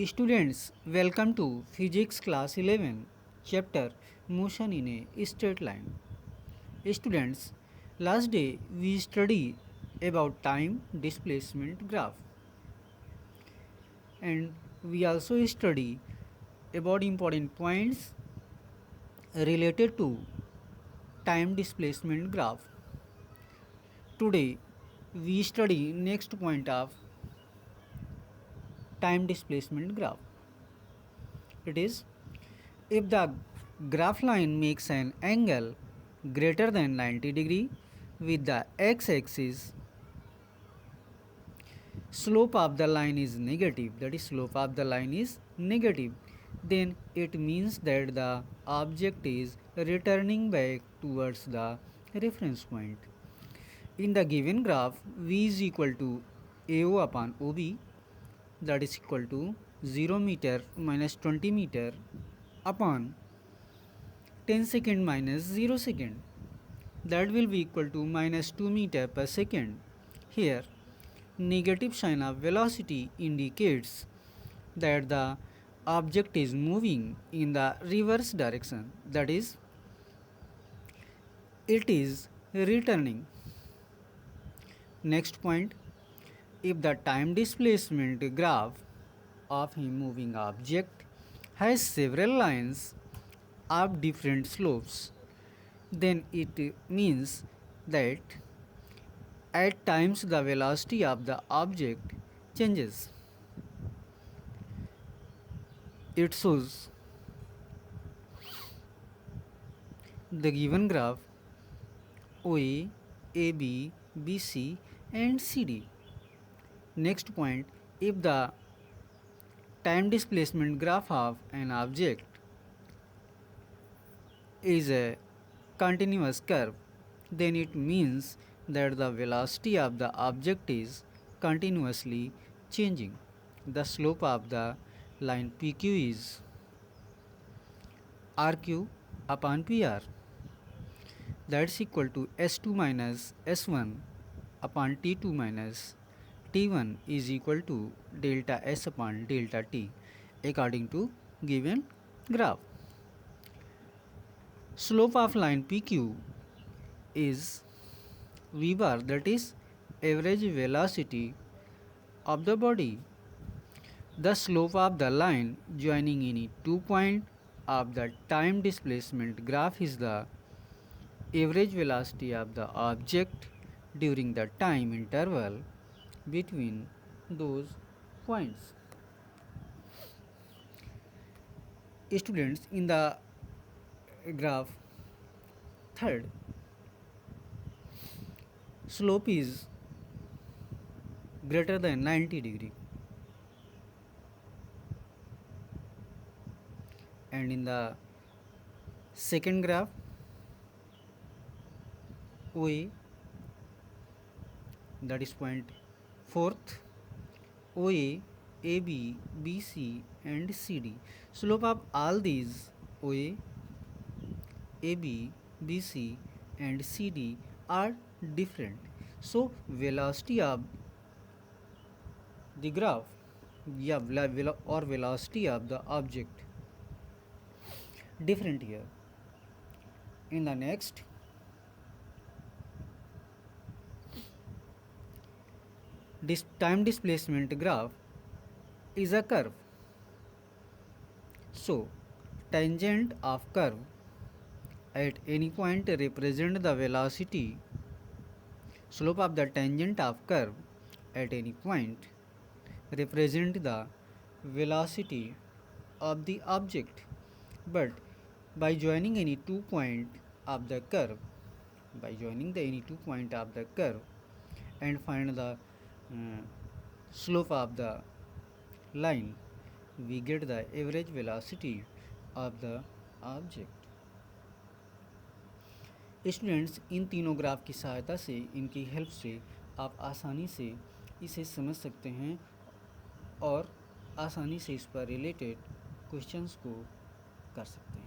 Students, welcome to Physics Class 11, Chapter Motion in a Straight Line. Students, last day we studied about time displacement graph, and we also study about important points related to time displacement graph. Today we study next point of time displacement graph. It is, if the graph line makes an angle greater than 90 degree with the x-axis, slope of the line is negative, that is slope of the line is negative, then it means that the object is returning back towards the reference point. In the given graph, v is equal to AO upon OB, that is equal to 0 meter minus 20 meter upon 10 second minus 0 second, that will be equal to minus 2 meter per second. Here negative sign of velocity indicates that the object is moving in the reverse direction, that is it is returning. Next point, if the time displacement graph of a moving object has several lines of different slopes, then it means that at times the velocity of the object changes. It shows the given graph OA, AB, BC and CD. Next point, if the time displacement graph of an object is a continuous curve, then it means that the velocity of the object is continuously changing. The slope of the line PQ is RQ upon PR, that's equal to S2 minus S1 upon T2 minus T1 is equal to delta S upon delta T according to given graph. Slope of line PQ is V bar, that is average velocity of the body. The slope of the line joining any 2 points of the time displacement graph is the average velocity of the object during the time interval between those points. Students, in the graph third, slope is greater than 90 degree, and in the second graph OA, that is point fourth, OA, AB, BC and CD, slope of all these OA, AB, BC and CD are different. So velocity of the graph, or velocity of the object different here. In the next, this time displacement graph is a curve. So tangent of curve at any point represent the velocity. Slope of the tangent of curve at any point represent the velocity of the object. But by joining any 2 point of the curve, and find the slope of the line, we get the average velocity of the object. Students, इन तीनों graph की सहायता से, इनकी help से आप आसानी से इसे समझ सकते हैं और आसानी से इस पर रिलेटेड क्वेश्चंस को कर सकते हैं।